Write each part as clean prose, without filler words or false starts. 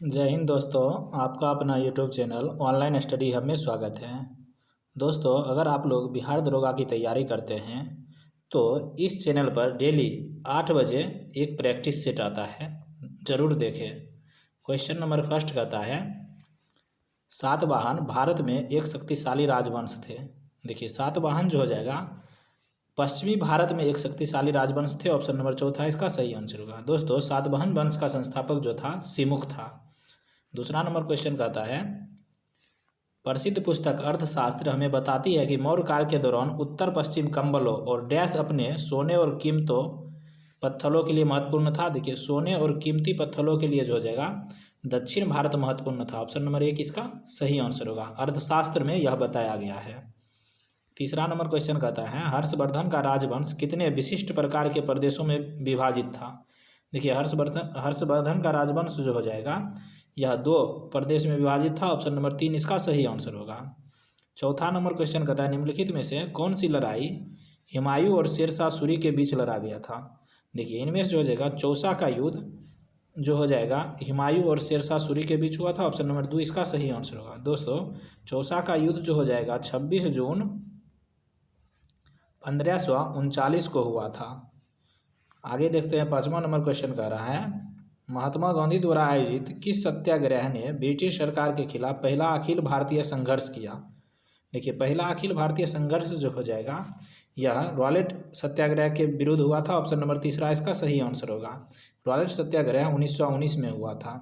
जय हिंद दोस्तों। आपका अपना YouTube channel online study hub में स्वागत है। दोस्तों, अगर आप लोग बिहार दरोगा की तैयारी करते हैं तो इस चैनल पर डेली 8 बजे एक प्रैक्टिस सेट आता है, ज़रूर देखें। क्वेश्चन नंबर फर्स्ट कहता है, सातवाहन भारत में एक शक्तिशाली राजवंश थे। देखिए, सातवाहन जो हो जाएगा पश्चिमी भारत में एक शक्तिशाली राजवंश थे। ऑप्शन नंबर चौथा इसका सही आंसर होगा। दोस्तों, सातवाहन वंश का संस्थापक जो था सिमुक था। दूसरा नंबर क्वेश्चन कहता है, प्रसिद्ध पुस्तक अर्थशास्त्र हमें बताती है कि मौर्य काल के दौरान उत्तर पश्चिम कंबलों और डैश अपने सोने और कीमतों पत्थरों के लिए महत्वपूर्ण था। देखिए, सोने और कीमती पत्थरों के लिए जो हो जाएगा दक्षिण भारत महत्वपूर्ण था। ऑप्शन नंबर एक इसका सही आंसर होगा। अर्थशास्त्र में यह बताया गया है। तीसरा नंबर क्वेश्चन कहता है, हर्षवर्धन का राजवंश कितने विशिष्ट प्रकार के प्रदेशों में विभाजित था। देखिए, हर्षवर्धन का राजवंश जो हो जाएगा यह 2 प्रदेश में विभाजित था। ऑप्शन नंबर 3 इसका सही आंसर होगा। चौथा नंबर क्वेश्चन कहता है, निम्नलिखित में से कौन सी लड़ाई हुमायूं और शेरशाह सूरी के बीच लड़ा गया था। देखिए, इनमें से जो हो जाएगा चौसा का युद्ध जो हो जाएगा हुमायूं और शेरशाह सूरी के बीच हुआ था। ऑप्शन नंबर 2 इसका सही आंसर होगा। दोस्तों, चौसा का युद्ध जो हो जाएगा 26 जून 1539 को हुआ था। आगे देखते हैं, 5वां नंबर क्वेश्चन कह रहा है, महात्मा गांधी द्वारा आयोजित किस सत्याग्रह ने ब्रिटिश सरकार के खिलाफ पहला अखिल भारतीय संघर्ष किया। देखिए, पहला अखिल भारतीय संघर्ष जो हो जाएगा यह रॉलेट सत्याग्रह के विरुद्ध हुआ था। ऑप्शन नंबर 3 इसका सही आंसर होगा। रॉलेट सत्याग्रह 1919 में हुआ था।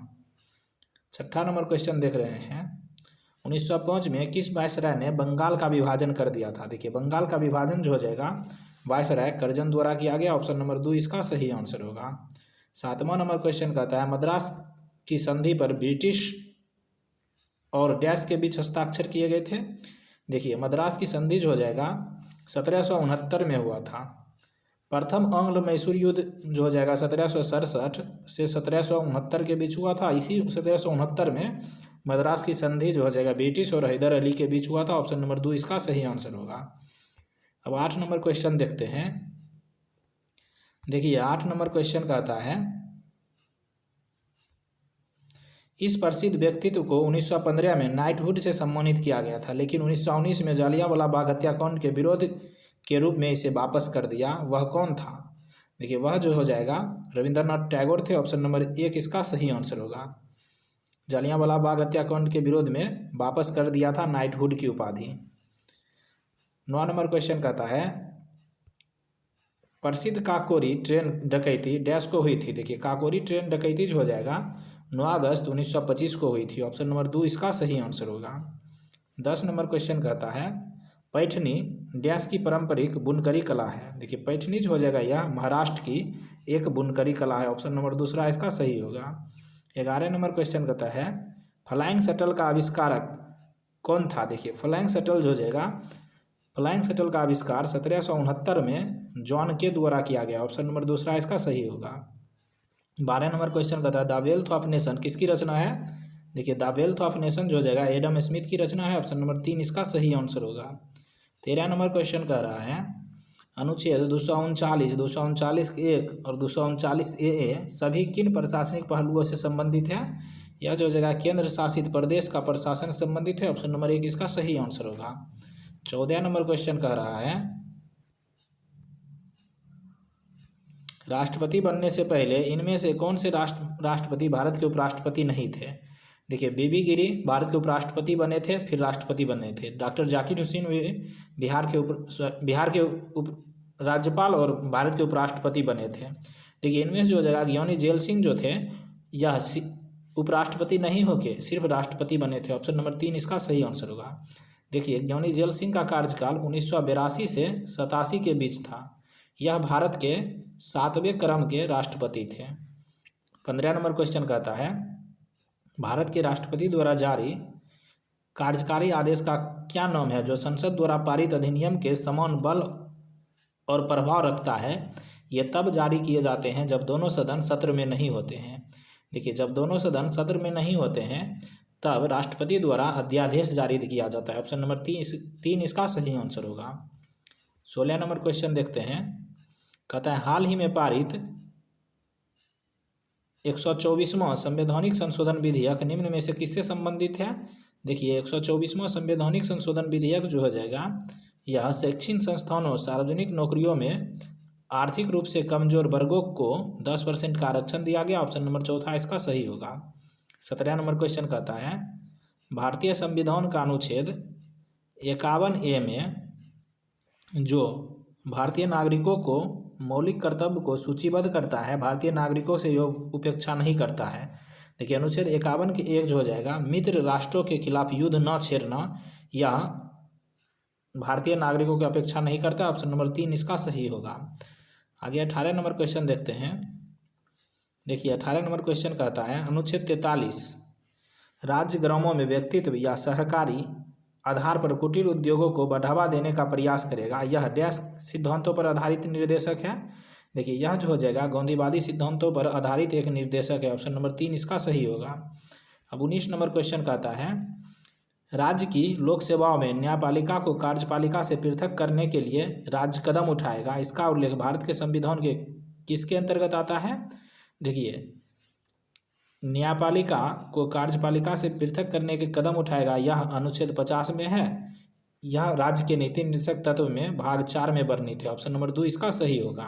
छठा नंबर क्वेश्चन देख रहे हैं, 1905 में किस वायसराय ने बंगाल का विभाजन कर दिया था। देखिए, बंगाल का विभाजन जो हो जाएगा वायसराय करजन द्वारा किया गया। ऑप्शन नंबर 2 इसका सही आंसर होगा। 7वां नंबर क्वेश्चन कहता है, मद्रास की संधि पर ब्रिटिश और डैश के बीच हस्ताक्षर किए गए थे। देखिए, मद्रास की संधि जो हो जाएगा 1769 में हुआ था। प्रथम आंग्ल मैसूर युद्ध जो हो जाएगा 1767 से 1769 के बीच हुआ था। इसी 1769 में मद्रास की संधि जो हो जाएगा ब्रिटिश और हैदर अली के बीच हुआ था। ऑप्शन नंबर 2 इसका सही आंसर होगा। अब 8 नंबर क्वेश्चन देखते हैं। देखिए, 8 नंबर क्वेश्चन कहता है, इस प्रसिद्ध व्यक्तित्व को 1915 में नाइटहुड से सम्मानित किया गया था, लेकिन 1919 में जलियांवाला बाग हत्याकांड के विरोध के रूप में इसे वापस कर दिया। वह कौन था। देखिए, वह जो हो जाएगा रविंद्रनाथ टैगोर थे। ऑप्शन नंबर 1 इसका सही आंसर होगा। जलियांवाला बाग हत्याकांड के विरोध में वापस कर दिया था नाइटहुड की उपाधि। 9 नंबर क्वेश्चन कहता है, प्रसिद्ध काकोरी ट्रेन डकैती डैश को हुई थी। देखिए, काकोरी ट्रेन डकैती जो हो जाएगा 9 अगस्त 1925 को हुई थी। ऑप्शन नंबर 2 इसका सही आंसर होगा। 10 नंबर क्वेश्चन कहता है, पैठनी डैश की पारंपरिक बुनकरी कला है। देखिए, पैठनी जो हो जाएगा यह महाराष्ट्र की एक बुनकरी कला है। ऑप्शन नंबर 2 इसका सही होगा। 11 नंबर क्वेश्चन कहता है, फ्लाइंग शटल का आविष्कारक कौन था। देखिए, फ्लाइंग शटल जो हो जाएगा फ्लाइंग शटल का आविष्कार 1769 में जॉन के द्वारा किया गया। ऑप्शन नंबर 2 इसका सही होगा। 12 नंबर क्वेश्चन कहता है, द वेल्थ ऑफ नेशन किसकी रचना है। देखिए, द वेल्थ ऑफ नेशन जो हो जाएगा एडम स्मिथ की रचना है। ऑप्शन नंबर 3 इसका सही आंसर होगा। 13 नंबर क्वेश्चन कह रहा है, अनुच्छेद 239, 239(1) और 239(a) सभी किन प्रशासनिक पहलुओं से संबंधित है। यह जो हो जाएगा केंद्र शासित प्रदेश का प्रशासन से संबंधित है। ऑप्शन नंबर 1 इसका सही आंसर होगा। 14 नंबर क्वेश्चन कह रहा है, राष्ट्रपति बनने से पहले इनमें से कौन से राष्ट्रपति भारत के उपराष्ट्रपति नहीं थे। देखिए, बीबी गिरी भारत के उपराष्ट्रपति बने थे, फिर राष्ट्रपति बने थे। डॉक्टर जाकिर हुसैन बिहार के उप राज्यपाल और भारत के उपराष्ट्रपति बने थे। देखिए, इनमें से जो हो जाएगा ज्ञानी जेल सिंह जो थे यह उपराष्ट्रपति नहीं होके सिर्फ राष्ट्रपति बने थे। ऑप्शन नंबर 3 इसका सही आंसर होगा। देखिए, ज्ञानी जेल सिंह का कार्यकाल 1982 से 87 के बीच था। यह भारत के 7वें क्रम के राष्ट्रपति थे। 15 नंबर क्वेश्चन कहता है, भारत के राष्ट्रपति द्वारा जारी कार्यकारी आदेश का क्या नाम है जो संसद द्वारा पारित अधिनियम के समान बल और प्रभाव रखता है। ये तब जारी किए जाते हैं जब दोनों सदन सत्र में नहीं होते हैं। देखिए, जब दोनों सदन सत्र में नहीं होते हैं तब राष्ट्रपति द्वारा अध्यादेश जारी किया जाता है। ऑप्शन नंबर 3 इसका सही आंसर होगा। 16 नंबर क्वेश्चन देखते हैं, कहता है, हाल ही में पारित 124वां संवैधानिक संशोधन विधेयक निम्न में से किससे संबंधित है? देखिए 124वां संवैधानिक संशोधन विधेयक जो हो जाएगा यह शैक्षणिक संस्थानों सार्वजनिक नौकरियों में आर्थिक रूप से कमजोर वर्गों को 10% का आरक्षण दिया गया। ऑप्शन नंबर चौथा इसका सही होगा। 17 नंबर क्वेश्चन कहता है भारतीय संविधान का अनुच्छेद 51A में जो भारतीय नागरिकों को मौलिक कर्तव्य को सूचीबद्ध करता है भारतीय नागरिकों से योग उपेक्षा नहीं करता है। देखिए अनुच्छेद 51 के 1 जो हो जाएगा मित्र राष्ट्रों के खिलाफ युद्ध न छेड़ना या भारतीय नागरिकों की अपेक्षा नहीं करता। ऑप्शन नंबर 3 इसका सही होगा। आगे 18 नंबर क्वेश्चन देखते हैं। देखिए 18 नंबर क्वेश्चन कहता है अनुच्छेद 43 राज्य ग्रामों में व्यक्तित्व या सहकारी आधार पर कुटीर उद्योगों को बढ़ावा देने का प्रयास करेगा। यह डैश सिद्धांतों पर आधारित निर्देशक है। देखिए यह जो हो जाएगा गांधीवादी सिद्धांतों पर आधारित एक निर्देशक है। ऑप्शन नंबर 3 इसका सही होगा। अब 19 नंबर क्वेश्चन कहता है राज्य की लोक सेवाओं में न्यायपालिका को कार्यपालिका से पृथक करने के लिए राज्य कदम उठाएगा। इसका उल्लेख भारत के संविधान के किसके अंतर्गत आता है? देखिए न्यायपालिका को कार्यपालिका से पृथक करने के कदम उठाएगा यह अनुच्छेद 50 में है। यह राज्य के नीति निर्देशक तत्व में भाग 4 में वर्णित है। ऑप्शन नंबर 2 इसका सही होगा।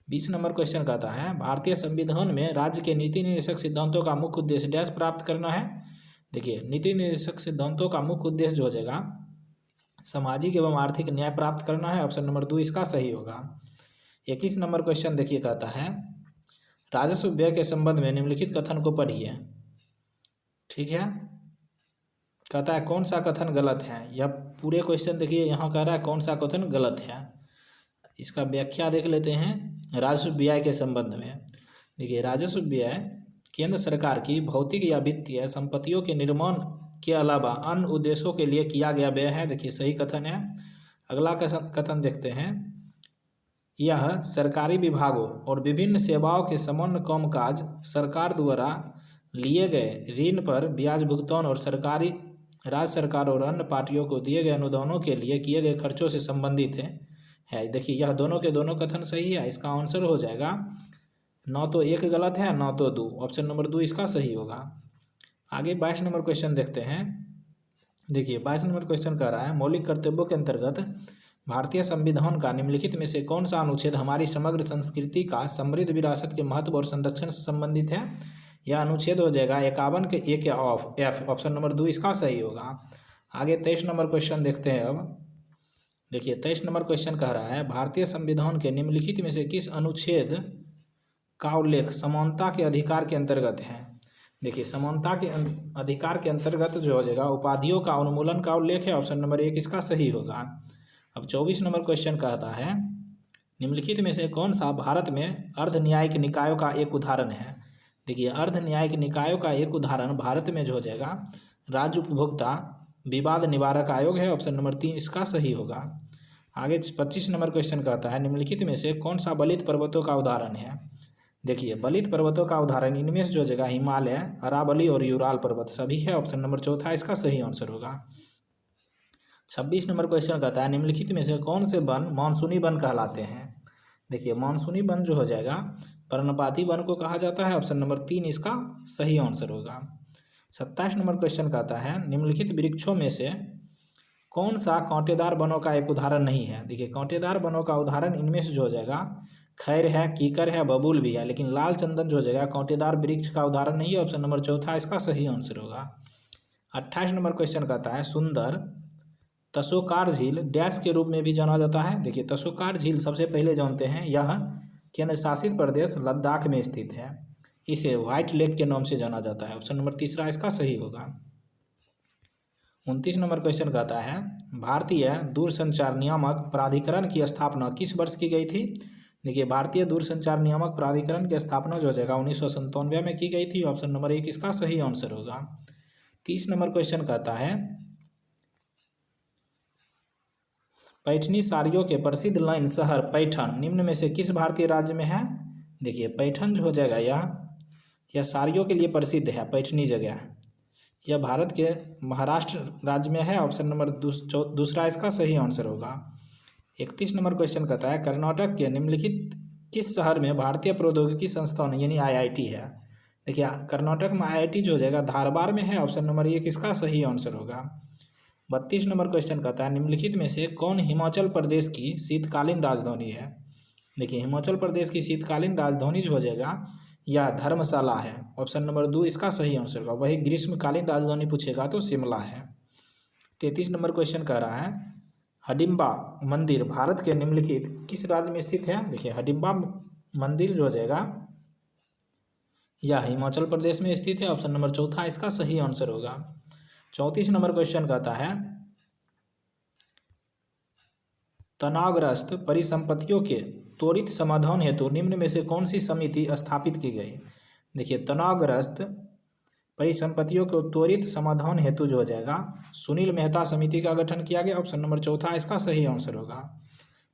20 नंबर क्वेश्चन कहता है भारतीय संविधान में राज्य के नीति निर्देशक सिद्धांतों का मुख्य उद्देश्य डैश प्राप्त करना है। देखिए नीति निर्देशक सिद्धांतों का मुख्य उद्देश्य जो हो जाएगा सामाजिक एवं आर्थिक न्याय प्राप्त करना है। ऑप्शन नंबर 2 इसका सही होगा। 21 नंबर क्वेश्चन देखिए कहता है राजस्व व्यय के संबंध में निम्नलिखित कथन को पढ़िए। ठीक है, कहता है कौन सा कथन गलत है। यह पूरे क्वेश्चन देखिए यहाँ कह रहा है कौन सा कथन गलत है। इसका व्याख्या देख लेते हैं राजस्व व्यय के संबंध में। देखिए राजस्व व्यय केंद्र सरकार की भौतिक या वित्तीय संपत्तियों के निर्माण के अलावा अन्य उद्देश्यों के लिए किया गया व्यय है। देखिए सही कथन है। अगला कथन देखते हैं यह सरकारी विभागों और विभिन्न सेवाओं के समन्वय कामकाज सरकार द्वारा लिए गए ऋण पर ब्याज भुगतान और राज्य सरकार और अन्य पार्टियों को दिए गए अनुदानों के लिए किए गए खर्चों से संबंधित है। देखिए यह दोनों के दोनों कथन सही है। इसका आंसर हो जाएगा न तो 1 गलत है न तो 2। ऑप्शन नंबर 2 इसका सही होगा। आगे 22 नंबर क्वेश्चन देखते हैं। देखिए 22 नंबर क्वेश्चन कह रहा है मौलिक कर्तव्यों के अंतर्गत भारतीय संविधान का निम्नलिखित में से कौन सा अनुच्छेद हमारी समग्र संस्कृति का समृद्ध विरासत के महत्व और संरक्षण से संबंधित है। यह अनुच्छेद हो जाएगा 51 के 1 या F। ऑप्शन नंबर 2 इसका सही होगा। आगे 23 नंबर क्वेश्चन देखते हैं। अब देखिए 23 नंबर क्वेश्चन कह रहा है भारतीय संविधान के निम्नलिखित में से किस अनुच्छेद का उल्लेख समानता के अधिकार के अंतर्गत है। देखिए समानता के अधिकार के अंतर्गत जो हो जाएगा उपाधियों का उन्मूलन का उल्लेख है। ऑप्शन नंबर 1 इसका सही होगा। अब 24 नंबर क्वेश्चन कहता है निम्नलिखित में से कौन सा भारत में अर्ध न्यायिक निकायों का एक उदाहरण है। देखिए अर्ध न्यायिक निकायों का एक उदाहरण भारत में जो हो जाएगा राज्य उपभोक्ता विवाद निवारक आयोग है। ऑप्शन नंबर 3 इसका सही होगा। आगे 25 नंबर क्वेश्चन कहता है निम्नलिखित में से कौन सा बलित पर्वतों का उदाहरण है। देखिए बलित पर्वतों का उदाहरण इनमें से जो जगह हिमालय अरावली और यूराल पर्वत सभी है। ऑप्शन नंबर 4 इसका सही आंसर होगा। 26 नंबर क्वेश्चन कहता है निम्नलिखित में से कौन से वन मानसूनी वन कहलाते हैं। देखिए मानसूनी वन जो हो जाएगा पर्णपाती वन को कहा जाता है। ऑप्शन नंबर 3 इसका सही आंसर होगा। 27 नंबर क्वेश्चन कहता है निम्नलिखित वृक्षों में से कौन सा कांटेदार वनों का एक उदाहरण नहीं है। देखिए कांटेदार वनों का उदाहरण इनमें से जो हो जाएगा खैर है, कीकर है, बबूल भी है, लेकिन लाल चंदन जो हो जाएगा कांटेदार वृक्ष का उदाहरण नहीं है। ऑप्शन नंबर 4 इसका सही आंसर होगा। 28 नंबर क्वेश्चन कहता है सुंदर तसोकार झील डैश के रूप में भी जाना जाता है। देखिए तसोकार झील सबसे पहले जानते हैं यह केंद्र शासित प्रदेश लद्दाख में स्थित है। इसे व्हाइट लेक के नाम से जाना जाता है। ऑप्शन नंबर 3 इसका सही होगा। 29 नंबर क्वेश्चन कहता है भारतीय दूरसंचार नियामक प्राधिकरण की स्थापना किस वर्ष की गई थी। देखिए भारतीय दूरसंचार नियामक प्राधिकरण की स्थापना जो हो जाएगा 1997 में की गई थी। ऑप्शन नंबर 1 इसका सही आंसर होगा। 30 नंबर क्वेश्चन कहता है पैठनी साड़ियों के प्रसिद्ध लाइन शहर पैठन निम्न में से किस भारतीय राज्य में है। देखिए पैठन जो हो जाएगा यह साड़ियों के लिए प्रसिद्ध है। पैठनी जगह यह भारत के महाराष्ट्र राज्य में है। ऑप्शन नंबर 2 इसका सही आंसर होगा। 31 नंबर क्वेश्चन कहता है कर्नाटक के निम्नलिखित किस शहर में भारतीय प्रौद्योगिकी संस्थान यानी IIT है? देखिए कर्नाटक में IIT जो हो जाएगा धारवाड़ में है। ऑप्शन नंबर 1 इसका सही आंसर होगा। 32 नंबर क्वेश्चन कहता है निम्नलिखित में से कौन हिमाचल प्रदेश की शीतकालीन राजधानी है? देखिए हिमाचल प्रदेश की शीतकालीन राजधानी जो हो जाएगा यह धर्मशाला है। ऑप्शन नंबर 2 इसका सही आंसर होगा। वही ग्रीष्मकालीन राजधानी पूछेगा तो शिमला है। 33 नंबर क्वेश्चन कह रहा है हडिम्बा मंदिर भारत के निम्नलिखित किस राज्य में स्थित है? देखिए हडिम्बा मंदिर जो हो जाएगा यह हिमाचल प्रदेश में स्थित है। ऑप्शन नंबर 4 इसका सही आंसर होगा। 34 नंबर क्वेश्चन कहता है तनावग्रस्त परिसंपत्तियों के त्वरित समाधान हेतु निम्न में से कौन सी समिति स्थापित की गई? देखिए तनावग्रस्त परिसंपत्तियों के त्वरित समाधान हेतु जो हो जाएगा सुनील मेहता समिति का गठन किया गया। ऑप्शन नंबर 4 इसका सही आंसर होगा।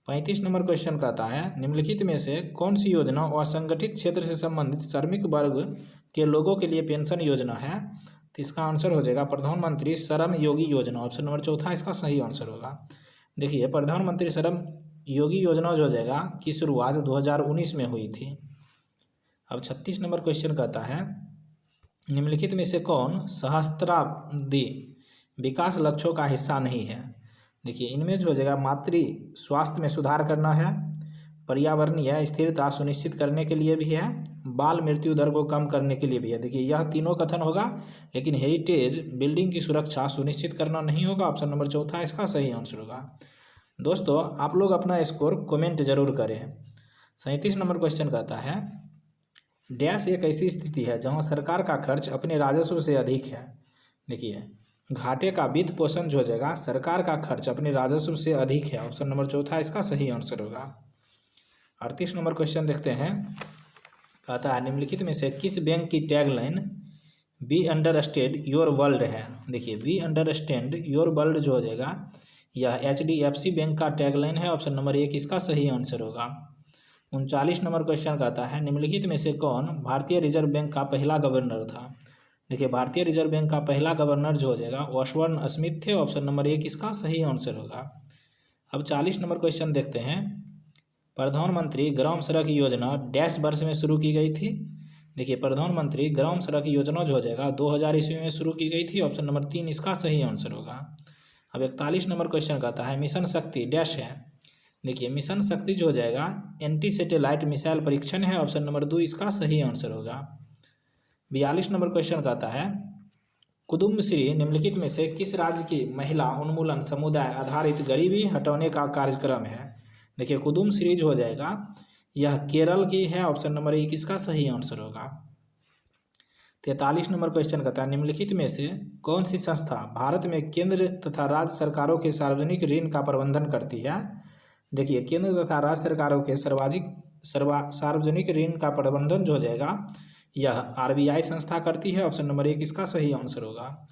35 नंबर क्वेश्चन कहता है निम्नलिखित में से कौन सी योजना असंगठित क्षेत्र से संबंधित श्रमिक वर्ग के लोगों के लिए पेंशन योजना है? तो इसका आंसर हो जाएगा प्रधानमंत्री श्रम योगी योजना। ऑप्शन नंबर 4 इसका सही आंसर होगा। देखिए प्रधानमंत्री श्रम योगी योजना जो हो जाएगा की शुरुआत 2019 में हुई थी। अब 36 नंबर क्वेश्चन कहता है निम्नलिखित में से कौन सहस्त्राब्दी विकास लक्ष्यों का हिस्सा नहीं है? देखिए इनमें जो हो जाएगा मातृ स्वास्थ्य में सुधार करना है, पर्यावरणीय स्थिरता सुनिश्चित करने के लिए भी है, बाल मृत्यु दर को कम करने के लिए भी है। देखिए यह तीनों कथन होगा लेकिन हेरिटेज बिल्डिंग की सुरक्षा सुनिश्चित करना नहीं होगा। ऑप्शन नंबर 4 इसका सही आंसर होगा। दोस्तों आप लोग अपना स्कोर कमेंट जरूर करें। 37 नंबर क्वेश्चन कहता है डैश एक ऐसी स्थिति है जहां सरकार का खर्च अपने राजस्व से अधिक है। देखिए घाटे का वित्त पोषण जो हो जाएगा सरकार का खर्च अपने राजस्व से अधिक है। ऑप्शन नंबर 4 इसका सही आंसर होगा। 38 नंबर क्वेश्चन देखते हैं कहता है निम्नलिखित में से किस बैंक की tagline we understand your world है? देखिए वी अंडरस्टैंड योर वर्ल्ड जो हो जाएगा यह HDFC बैंक का टैगलाइन है। ऑप्शन नंबर 1 इसका सही आंसर होगा। 39 नंबर क्वेश्चन कहता है निम्नलिखित में से कौन भारतीय रिजर्व बैंक का पहला गवर्नर था? देखिए भारतीय रिजर्व बैंक का पहला गवर्नर जो हो जाएगा ओसबोर्न स्मिथ थे। ऑप्शन नंबर 1 इसका सही आंसर होगा। अब 40 नंबर क्वेश्चन देखते हैं प्रधानमंत्री ग्राम सड़क योजना डैश वर्ष में शुरू की गई थी? देखिए प्रधानमंत्री ग्राम सड़क योजना जो हो जाएगा 2000 ईस्वी में शुरू की गई थी। ऑप्शन नंबर 3 इसका सही आंसर होगा। अब 41 नंबर क्वेश्चन कहता है मिशन शक्ति डैश है? देखिए मिशन शक्ति जो हो जाएगा एंटी सैटेलाइट मिसाइल परीक्षण है। ऑप्शन नंबर 2 इसका सही आंसर होगा। 42 नंबर क्वेश्चन कहता है कुदुम्बश्री निम्नलिखित में से किस राज्य की महिला उन्मूलन समुदाय आधारित गरीबी हटाने का कार्यक्रम है? देखिए कुदुम्बश्री जो हो जाएगा यह केरल की है। ऑप्शन नंबर 1 इसका सही आंसर होगा। 43 नंबर क्वेश्चन कहता है निम्नलिखित में से कौन सी संस्था भारत में केंद्र तथा राज्य सरकारों के सार्वजनिक ऋण का प्रबंधन करती है? देखिए केंद्र तथा राज्य सरकारों के सार्वजनिक ऋण का प्रबंधन जो हो जाएगा यह RBI संस्था करती है। ऑप्शन नंबर 1 इसका सही आंसर होगा।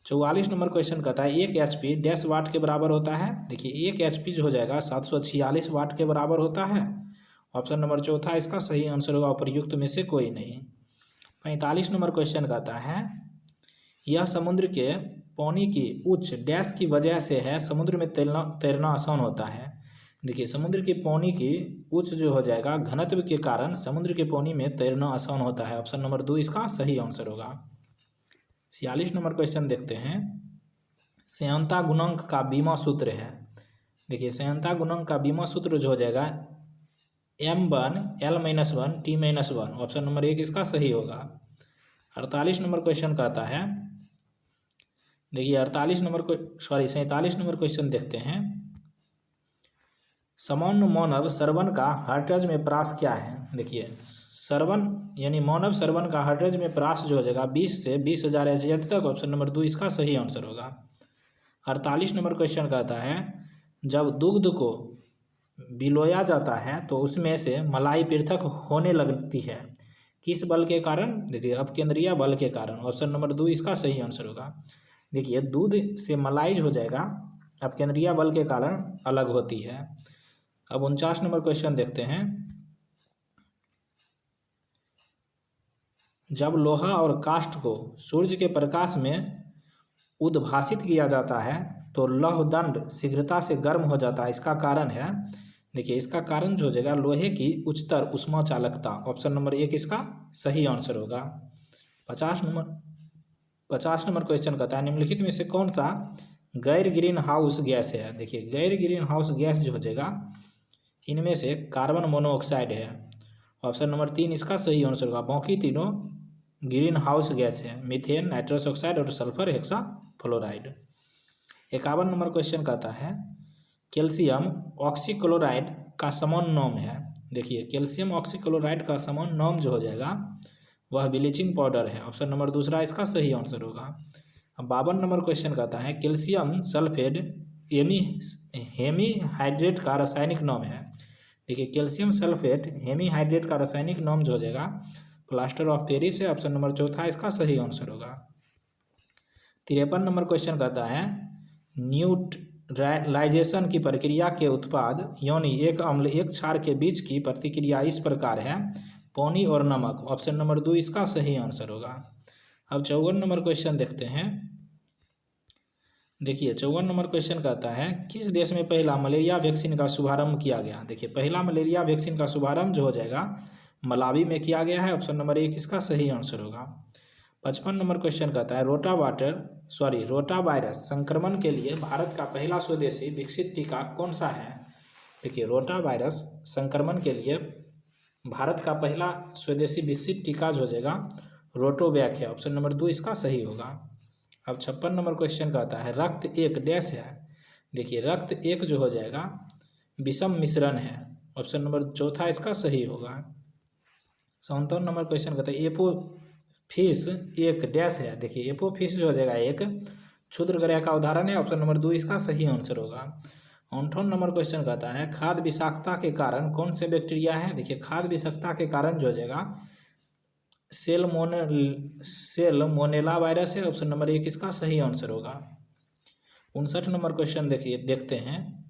44 नंबर क्वेश्चन कहता है 1 HP डैश वाट के बराबर होता है? देखिए 1 HP जो हो जाएगा 746 वाट के बराबर होता है। ऑप्शन नंबर 4 इसका सही आंसर होगा। उपर्युक्त में से कोई नहीं। 45 नंबर क्वेश्चन कहता है यह समुद्र के पानी की उच्च डैश की वजह से है समुद्र में तैरना आसान होता है? देखिए समुद्र के पानी की उच्च जो हो जाएगा घनत्व के कारण समुद्र के पानी में तैरना आसान होता है। ऑप्शन नंबर 2 इसका सही आंसर होगा। 46 नंबर क्वेश्चन देखते हैं श्यानता गुणांक का बीमा सूत्र है? देखिए श्यानता गुणांक का बीमा सूत्र जो हो जाएगा M1 L-1 T-1। Option number 1 इसका सही होगा। 48 नंबर क्वेश्चन कहता है देखिए 47 नंबर क्वेश्चन देखते हैं सामान्य मानव श्रवण का हर्ट्ज में प्रास क्या है? देखिए श्रवण यानी मानव श्रवण का हर्ट्ज में प्रास जो हो जाएगा 20 से 20,000 Hz तक। ऑप्शन नंबर 2 इसका सही आंसर होगा। 48 नंबर क्वेश्चन कहता है जब दुग्ध को बिलोया जाता है तो उसमें से मलाई पृथक होने लगती है किस बल के कारण? देखिए अपकेंद्रीय बल के कारण। ऑप्शन नंबर 2 इसका सही आंसर होगा। देखिए दूध से मलाई जो हो जाएगा अपकेंद्रीय बल के कारण अलग होती है। अब 49 नंबर क्वेश्चन देखते हैं जब लोहा और काष्ठ को सूर्य के प्रकाश में उद्भासित किया जाता है तो लौह दंड शीघ्रता से गर्म हो जाता है। इसका कारण है देखिए इसका कारण जो हो जाएगा लोहे की उच्चतर उष्मा चालकता, ऑप्शन नंबर 1 इसका सही आंसर होगा। 50 नंबर क्वेश्चन कहता है निम्नलिखित में से कौन सा गैर ग्रीन हाउस गैस है। देखिए गैर ग्रीन हाउस गैस जो हो जाएगा इनमें से कार्बन मोनोऑक्साइड है, ऑप्शन नंबर 3 इसका सही आंसर होगा। बाकी तीनों ग्रीन हाउस गैस है, मीथेन, नाइट्रस ऑक्साइड और सल्फर हेक्साफ्लोराइड। 51 नंबर क्वेश्चन कहता है कैल्शियम ऑक्सीक्लोराइड का समान नाम है। देखिए कैल्शियम ऑक्सीक्लोराइड का समान नाम जो हो जाएगा वह ब्लीचिंग पाउडर है, ऑप्शन नंबर 2 इसका सही आंसर होगा। अब 52 नंबर क्वेश्चन कहता है कैल्शियम सल्फेट हेमीहाइड्रेट का रासायनिक नाम है। देखिए कैल्शियम सल्फेट हेमीहाइड्रेट का रासायनिक नाम जो हो जाएगा प्लास्टर ऑफ पेरिस है, ऑप्शन नंबर 4 इसका सही आंसर होगा। 53 नंबर क्वेश्चन कहता है न्यूट्रलाइजेशन की प्रक्रिया के उत्पाद यानी एक अम्ल एक क्षार के बीच की प्रतिक्रिया इस प्रकार है, पानी और नमक, ऑप्शन नंबर 2 इसका सही आंसर होगा। अब 54 नंबर क्वेश्चन देखते हैं। देखिए 54 नंबर क्वेश्चन कहता है किस देश में पहला मलेरिया वैक्सीन का शुभारंभ किया गया। देखिए पहला मलेरिया वैक्सीन का शुभारंभ जो हो जाएगा मलावी में किया गया है, ऑप्शन नंबर 1 इसका सही आंसर होगा। 55 नंबर क्वेश्चन कहता है रोटा वायरस संक्रमण के लिए भारत का पहला स्वदेशी विकसित टीका कौन सा है। देखिए रोटा वायरस संक्रमण के लिए भारत का पहला स्वदेशी विकसित टीका जो हो जाएगा रोटोवैक है, ऑप्शन नंबर 2 इसका सही होगा। अब 56 नंबर क्वेश्चन कहता है रक्त एक डैश है। देखिए रक्त एक जो हो जाएगा विषम मिश्रण है, ऑप्शन नंबर 4 इसका सही होगा। 57 नंबर क्वेश्चन कहता है एपोफिस एक डैश है। देखिए एपोफिस जो हो जाएगा एक क्षुद्रग्रह का उदाहरण है, ऑप्शन नंबर 2 इसका सही आंसर होगा। 58 नंबर क्वेश्चन कहता है खाद्य विषाक्तता के कारण कौन से बैक्टीरिया है। देखिए खाद्य विषाक्तता के कारण जो हो जाएगा सेलमोनेला वायरस है, ऑप्शन नंबर 1 इसका सही आंसर होगा। 59 नंबर क्वेश्चन देखते हैं।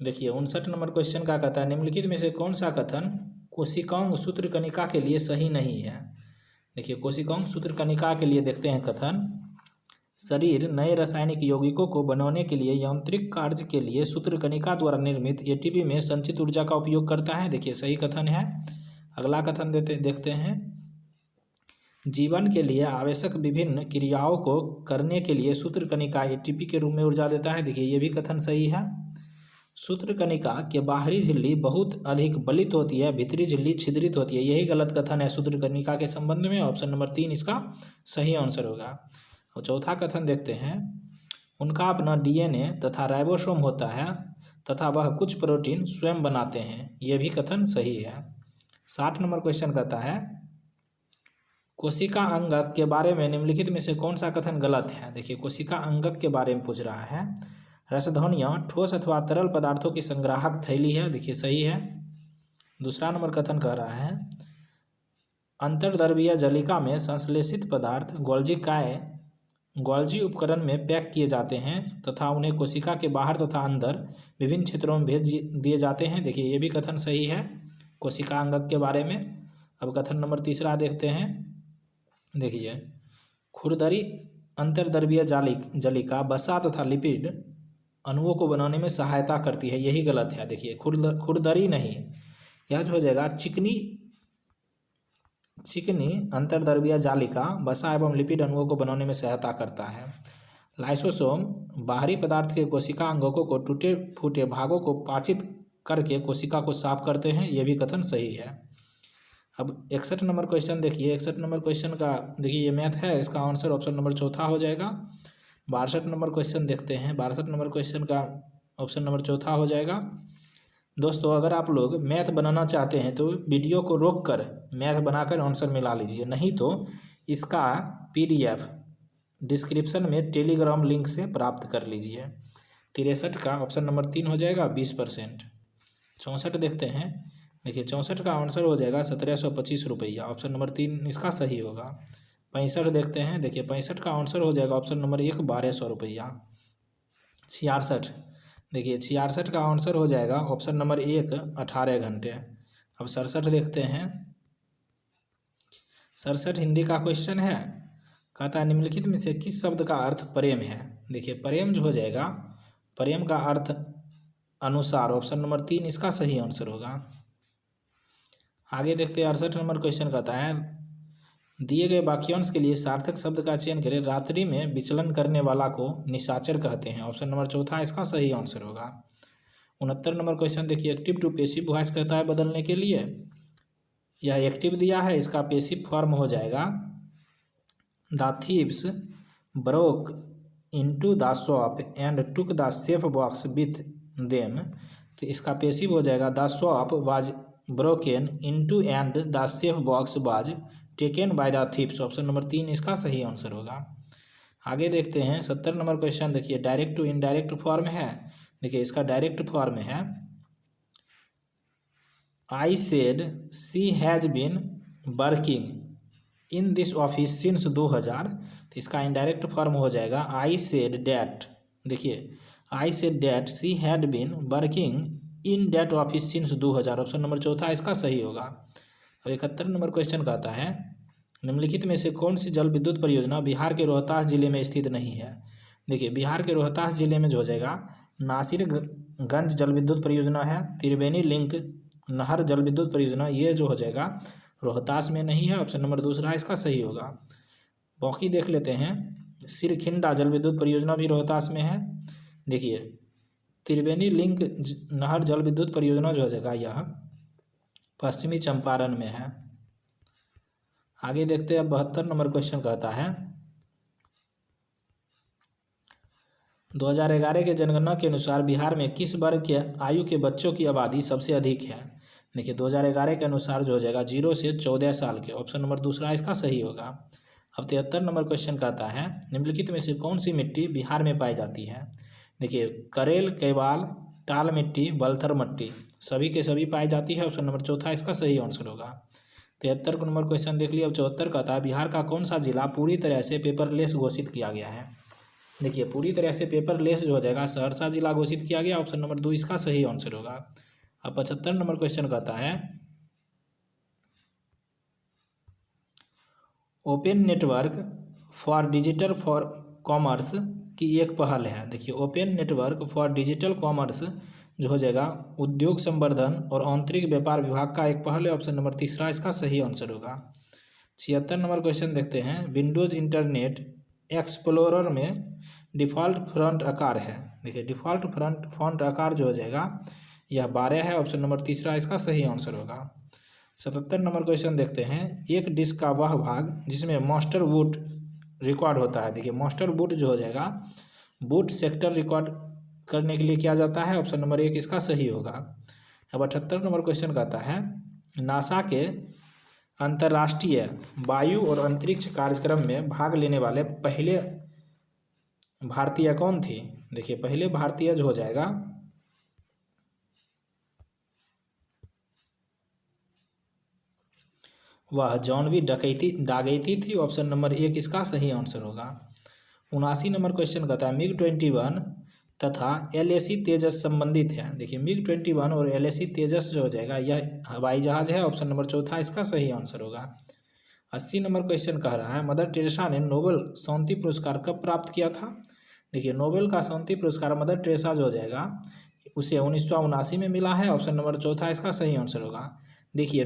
देखिए 59 नंबर क्वेश्चन का कहता है निम्नलिखित में से कौन सा कथन कोशिकांग सूत्रकणिका के लिए सही नहीं है। देखिए कोशिकांग सूत्रकणिका के लिए देखते हैं कथन शरीर नए रासायनिक यौगिकों को बनाने के लिए यांत्रिक कार्य के लिए सूत्रकणिका द्वारा निर्मित एटीपी में संचित ऊर्जा का उपयोग करता है। देखिए सही कथन है। अगला कथन देखते हैं जीवन के लिए आवश्यक विभिन्न क्रियाओं को करने के लिए सूत्रकणिका एटीपी के रूप में ऊर्जा देता है। देखिए ये भी कथन सही है। सूत्रकणिका के बाहरी झिल्ली बहुत अधिक बलित होती है, भीतरी झिल्ली छिद्रित होती है, यही गलत कथन है सूत्रकणिका के संबंध में, ऑप्शन नंबर 3 इसका सही आंसर होगा। और चौथा कथन देखते हैं उनका अपना डीएनए तथा राइबोसोम होता है तथा वह कुछ प्रोटीन स्वयं बनाते हैं, यह भी कथन सही है। 60 नंबर क्वेश्चन कहता है कोशिका अंगक के बारे में निम्नलिखित में से कौन सा कथन गलत है। देखिए कोशिका अंगक के बारे में पूछ रहा है। रसध्वनियाँ ठोस अथवा तरल पदार्थों की संग्राहक थैली है, देखिए सही है। दूसरा नंबर कथन कह रहा है अंतर्द्रवीय जलिका में संश्लेषित पदार्थ गोल्जी उपकरण में पैक किए जाते हैं तथा उन्हें कोशिका के बाहर तथा अंदर विभिन्न क्षेत्रों में भेज दिए जाते हैं। देखिए ये भी कथन सही है कोशिका अंगक के बारे में। अब कथन नंबर 3 देखते हैं। देखिए खुरदरी अंतर्द्रवीय जलिका वसा तथा लिपिड अणुओं को बनाने में सहायता करती है, यही गलत है। देखिए खुरदरी नहीं, यह जो हो जाएगा चिकनी अंतर्द्रवीय जालिका वसा एवं लिपिड अणुओं को बनाने में सहायता करता है। लाइसोसोम बाहरी पदार्थ के कोशिका अंगकों को टूटे फूटे भागों को पाचित करके कोशिका को साफ करते हैं, यह भी कथन सही है। अब 61 नंबर क्वेश्चन देखिए। 61 नंबर क्वेश्चन का देखिए ये मैथ है, इसका आंसर ऑप्शन नंबर 4 हो जाएगा। 62 नंबर क्वेश्चन देखते हैं। 62 नंबर क्वेश्चन का ऑप्शन नंबर 4 हो जाएगा। दोस्तों अगर आप लोग मैथ बनाना चाहते हैं तो वीडियो को रोककर मैथ बनाकर आंसर मिला लीजिए, नहीं तो इसका PDF डिस्क्रिप्शन में टेलीग्राम लिंक से प्राप्त कर लीजिए। 63 का ऑप्शन नंबर 3 हो जाएगा 20%। 64 देखते हैं। देखिए 64 का आंसर हो जाएगा 1725 रुपया, ऑप्शन नंबर 3 इसका सही होगा। 65 देखते हैं। देखिए 65 का आंसर हो जाएगा ऑप्शन नंबर 1 1200 रुपया। 66 देखिए 66 का आंसर हो जाएगा ऑप्शन नंबर 1 18 घंटे। अब 67 देखते हैं। 67 हिंदी का क्वेश्चन है, कहता है निम्नलिखित में से किस शब्द का अर्थ प्रेम है। देखिए प्रेम जो हो जाएगा, प्रेम का अर्थ अनुसार ऑप्शन नंबर 3 इसका सही आंसर होगा। आगे देखते हैं 68 नंबर क्वेश्चन कहता है दिए गए वाक्यांश के लिए सार्थक शब्द का चयन करें। रात्रि में विचलन करने वाला को निशाचर कहते हैं, ऑप्शन नंबर चौथा इसका सही आंसर होगा। 69 नंबर क्वेश्चन देखिए एक्टिव टू पेसिव वॉइस कहता है बदलने के लिए, यह एक्टिव दिया है, इसका पेसिव फॉर्म हो जाएगा the thieves broke into the shop and took the safe box with them, तो इसका पेसिव हो जाएगा the shop was broken into and the safe box was taken by the thieves, option number 3 इसका सही answer होगा। आगे देखते हैं 70 नंबर क्वेश्चन देखिए डायरेक्ट टू इनडायरेक्ट फॉर्म है। देखिए इसका डायरेक्ट फॉर्म है I said she has been working in this office since 2000, तो इसका इनडायरेक्ट फॉर्म हो जाएगा आई सेड डैट, देखिए I said that she had been working in that office since 2000, option number चौथा इसका सही होगा। अब 71 नंबर क्वेश्चन कहता है निम्नलिखित में से कौन सी जल विद्युत परियोजना बिहार के रोहतास जिले में स्थित नहीं है। देखिए बिहार के रोहतास जिले में जो हो जाएगा नासिरगंज जल विद्युत परियोजना है, त्रिवेणी लिंक नहर जल विद्युत परियोजना ये जो हो जाएगा रोहतास में नहीं है, ऑप्शन नंबर दूसरा इसका सही होगा। बाकी देख लेते हैं सिरखिंडा जल विद्युत परियोजना भी रोहतास में है। देखिए त्रिवेणी लिंक नहर जल विद्युत परियोजना जो हो जाएगा यह पश्चिमी चंपारण में है। आगे देखते हैं 72 नंबर क्वेश्चन कहता है 2011 के जनगणना के अनुसार बिहार में किस वर्ग के आयु के बच्चों की आबादी सबसे अधिक है। देखिए 2011 के अनुसार जो हो जाएगा 0 से 14 साल के, ऑप्शन नंबर दूसरा इसका सही होगा। अब 73 नंबर क्वेश्चन कहता है निम्नलिखित में से कौन सी मिट्टी बिहार में पाई जाती है। देखिए करेल कैवाल टाल मिट्टी बलथर मिट्टी सभी के सभी पाई जाती है, ऑप्शन नंबर चौथा इसका सही आंसर होगा। 73 नंबर क्वेश्चन देख लिया। अब 74 कहता है बिहार का कौन सा जिला पूरी तरह से पेपरलेस घोषित किया गया है। देखिए पूरी तरह से पेपरलेस जो हो जाएगा सहरसा जिला घोषित किया गया, ऑप्शन नंबर 2 इसका सही आंसर होगा। अब 75 नंबर क्वेश्चन कहता है open network for digital for commerce की एक पहल है। देखिए open network for digital commerce जो हो जाएगा उद्योग संवर्धन और आंतरिक व्यापार विभाग का एक पहल है, ऑप्शन नंबर तीसरा इसका सही आंसर होगा। 76 नंबर क्वेश्चन देखते हैं विंडोज इंटरनेट एक्सप्लोरर में डिफ़ॉल्ट फ्रंट आकार है। देखिए डिफ़ॉल्ट फ्रंट आकार जो हो जाएगा यह 12 है, ऑप्शन नंबर तीसरा इसका सही आंसर होगा। 77 नंबर क्वेश्चन देखते हैं एक डिस्क का वह भाग जिसमें मास्टर बूट रिकॉर्ड होता है। देखिए मास्टर बूट जो हो जाएगा बूट सेक्टर रिकॉर्ड करने के लिए किया जाता है, ऑप्शन नंबर 1 इसका सही होगा। अब 78 नंबर क्वेश्चन कहता है नासा के अंतर्राष्ट्रीय वायु और अंतरिक्ष कार्यक्रम में भाग लेने वाले पहले भारतीय कौन थी। देखिए पहले भारतीय जो हो जाएगा वह जॉनवी डागैती थी, ऑप्शन नंबर 1 इसका सही आंसर होगा। 79 नंबर क्वेश्चन कहता है MiG-21 तथा LAC तेजस संबंधित है। देखिए MiG-21 और LAC तेजस जो हो जाएगा यह हवाई जहाज है, ऑप्शन नंबर चौथा इसका सही आंसर होगा। 80 नंबर क्वेश्चन कह रहा है मदर टेरेसा ने नोबेल शांति पुरस्कार कब प्राप्त किया था। देखिए नोबेल का शांति पुरस्कार मदर टेरेसा जो हो जाएगा उसे 1979 में मिला है, ऑप्शन नंबर चौथा इसका सही आंसर होगा। देखिए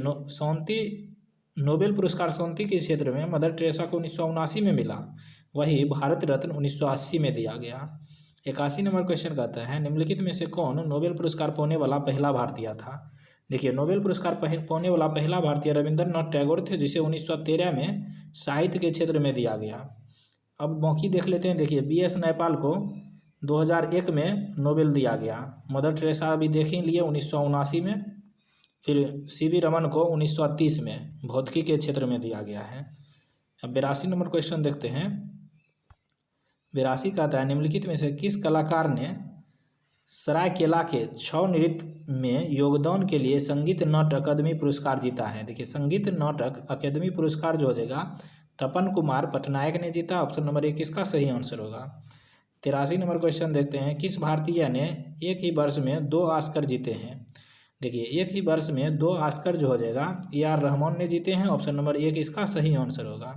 नोबेल पुरस्कार शांति के क्षेत्र में मदर टेरेसा को 1979 में मिला, वही भारत रत्न 1980 में दिया गया। 81 नंबर क्वेश्चन कहता है निम्नलिखित में से कौन नोबेल पुरस्कार पाने वाला पहला भारतीय था। देखिए नोबेल पुरस्कार पाने वाला पहला भारतीय रविंद्रनाथ टैगोर थे, जिसे 1913 में साहित्य के क्षेत्र में दिया गया। अब बाकी देख लेते हैं। देखिए BS नैपाल को 2001 में नोबेल दिया गया, मदर टेरेसा अभी देख ही लिए 1979 में, फिर CV रमन को 1930 में भौतिकी के क्षेत्र में दिया गया है। अब 82 नंबर क्वेश्चन देखते हैं। 82 कहता है निम्नलिखित में से किस कलाकार ने सरायकेला के 6 नृत्य में योगदान के लिए संगीत नाटक अकादमी पुरस्कार जीता है। देखिए संगीत नाटक अकादमी पुरस्कार जो हो जाएगा तपन कुमार पटनायक ने जीता, ऑप्शन नंबर 1 इसका सही आंसर होगा। 83 नंबर क्वेश्चन देखते हैं किस भारतीय ने एक ही वर्ष में 2 ऑस्कर जीते हैं। देखिए एक ही वर्ष में 2 ऑस्कर जो हो जाएगा AR रहमान ने जीते हैं, ऑप्शन नंबर 1 इसका सही आंसर होगा।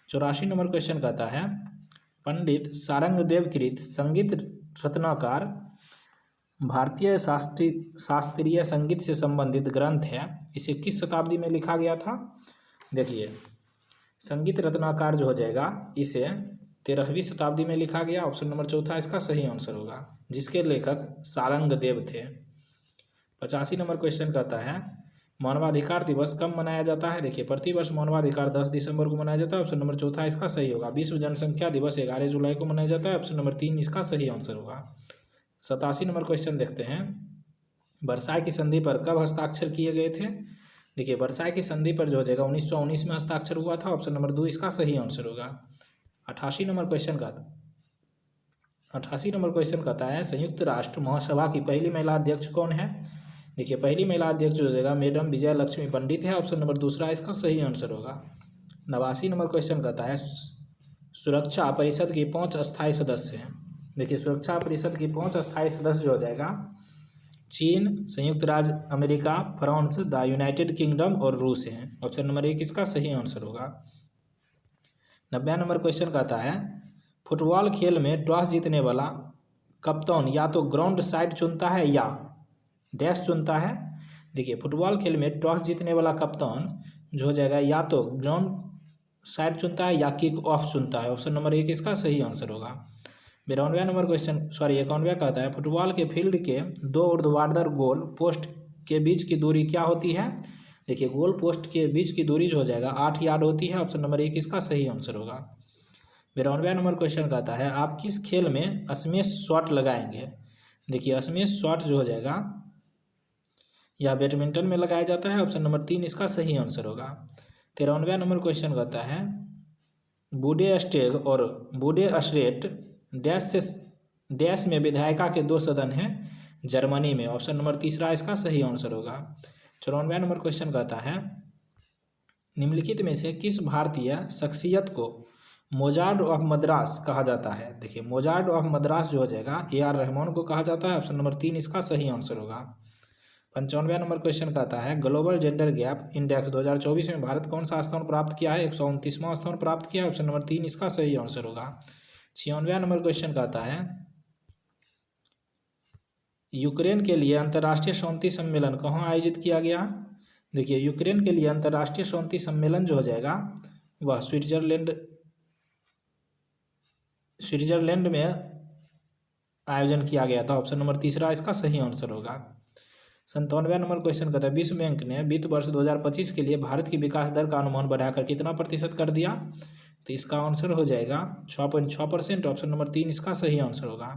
84 नंबर क्वेश्चन कहता है पंडित सारंगदेव कृत संगीत रत्नाकर भारतीय शास्त्रीय संगीत से संबंधित ग्रंथ है, इसे किस शताब्दी में लिखा गया था? देखिए संगीत रत्नाकर जो हो जाएगा इसे 13वीं शताब्दी में लिखा गया। ऑप्शन नंबर चौथा इसका सही आंसर होगा, जिसके लेखक सारंगदेव थे। 85 नंबर क्वेश्चन कहता है मानवाधिकार दिवस कब मनाया जाता है? देखिए प्रतिवर्ष मानवाधिकार 10 दिसंबर को मनाया जाता है। ऑप्शन नंबर चौथा इसका सही होगा। विश्व जनसंख्या दिवस 11 जुलाई को मनाया जाता है। ऑप्शन नंबर 3 इसका सही आंसर होगा। 87 नंबर क्वेश्चन देखते हैं वर्साई की संधि पर कब हस्ताक्षर किए गए थे? देखिए वर्साई की संधि पर जो हो जाएगा 1919 में हस्ताक्षर हुआ था। ऑप्शन नंबर 2 इसका सही आंसर होगा। 88 नंबर क्वेश्चन कहता है संयुक्त राष्ट्र महासभा की पहली महिला अध्यक्ष कौन है? देखिए पहली महिला अध्यक्ष जो हो जाएगा मैडम विजय लक्ष्मी पंडित है। ऑप्शन नंबर दूसरा इसका सही आंसर होगा। 89 नंबर क्वेश्चन कहता है सुरक्षा परिषद के 5 अस्थायी सदस्य हैं। देखिए सुरक्षा परिषद की 5 अस्थायी सदस्य जो हो जाएगा चीन, संयुक्त राज्य America, France, the United kingdom और रूस हैं। ऑप्शन नंबर 1 इसका सही आंसर होगा। 90 नंबर क्वेश्चन कहता है फुटबॉल खेल में टॉस जीतने वाला कप्तान या तो ग्राउंड साइड चुनता है या डैश चुनता है। देखिए फुटबॉल खेल में टॉस जीतने वाला कप्तान जो हो जाएगा या तो ग्राउंड साइड चुनता है या किक ऑफ चुनता है। ऑप्शन नंबर 1 इसका सही आंसर होगा। 91 कहता है फुटबॉल के फील्ड के 2 ऊर्ध्वाधर गोल पोस्ट के बीच की दूरी क्या होती है? देखिए गोल पोस्ट के बीच की दूरी जो हो जाएगा 8 यार्ड होती है। ऑप्शन नंबर 1 इसका सही आंसर होगा। 92 नंबर क्वेश्चन कहता है आप किस खेल में स्मैश शॉट लगाएंगे? देखिए स्मैश शॉट जो हो जाएगा यह बैडमिंटन में लगाया जाता है। ऑप्शन नंबर 3 इसका सही आंसर होगा। 93 नंबर क्वेश्चन कहता है बुडेस्टेग और बुडेस्टेट डैश में विधायिका के 2 सदन हैं जर्मनी में। ऑप्शन नंबर तीसरा इसका सही आंसर होगा। 94 नंबर क्वेश्चन कहता है निम्नलिखित में से किस भारतीय शख्सियत को मोजार्ट ऑफ मद्रास कहा जाता है? देखिए मोजार्ट ऑफ मद्रास जो हो जाएगा AR रहमान को कहा जाता है। ऑप्शन नंबर 3 इसका सही आंसर होगा। 95 नंबर क्वेश्चन कहता है ग्लोबल जेंडर गैप इंडेक्स 2024 में भारत कौन सा स्थान प्राप्त किया है? 129वां स्थान प्राप्त किया है। ऑप्शन नंबर 3 इसका सही आंसर होगा। 96 नंबर क्वेश्चन कहता है यूक्रेन के लिए अंतर्राष्ट्रीय शांति सम्मेलन कहाँ आयोजित किया गया? देखिए यूक्रेन के लिए अंतर्राष्ट्रीय शांति सम्मेलन जो हो जाएगा वह स्विट्जरलैंड में आयोजन किया गया था। ऑप्शन नंबर तीसरा इसका सही आंसर होगा। 97 नंबर क्वेश्चन कहता है विश्व बैंक ने वित्त वर्ष 2025 के लिए भारत की विकास दर का अनुमान बढ़ाकर कितना प्रतिशत कर दिया? तो इसका आंसर हो जाएगा 6.6%। ऑप्शन नंबर 3 इसका सही आंसर होगा।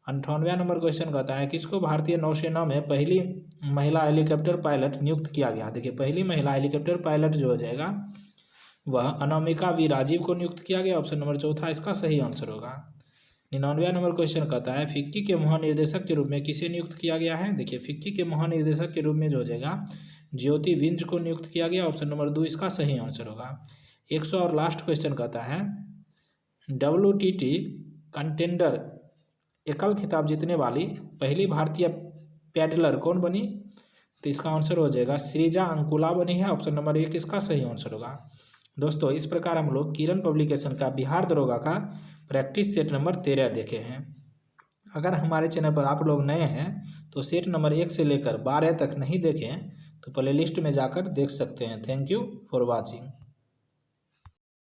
98 नंबर क्वेश्चन कहता है किसको भारतीय नौसेना में पहली महिला हेलीकॉप्टर पायलट नियुक्त किया गया? देखिए पहली महिला हेलीकॉप्टर पायलट जो हो जाएगा वह अनामिका वी राजीव को नियुक्त किया गया। ऑप्शन नंबर चौथा इसका सही आंसर होगा। 99 नंबर क्वेश्चन कहता है फिक्की के महानिर्देशक के रूप में किसे नियुक्त किया गया है? देखिए फिक्की के महानिर्देशक के रूप में जो हो जाएगा ज्योति विंज को नियुक्त किया गया। ऑप्शन नंबर 2 इसका सही आंसर होगा। 100 और लास्ट क्वेश्चन कहता है WTT कंटेंडर एकल खिताब जीतने वाली पहली भारतीय पैडलर कौन बनी? तो इसका आंसर हो जाएगा श्रीजा अंकुला बनी है। ऑप्शन नंबर 1 इसका सही आंसर होगा। दोस्तों इस प्रकार हम लोग किरण पब्लिकेशन का बिहार दरोगा का प्रैक्टिस सेट नंबर 13 देखे हैं। अगर हमारे चैनल पर आप लोग नए हैं तो सेट नंबर 1 से लेकर 12 तक नहीं देखें तो प्लेलिस्ट में जाकर देख सकते हैं। Thank you for watching.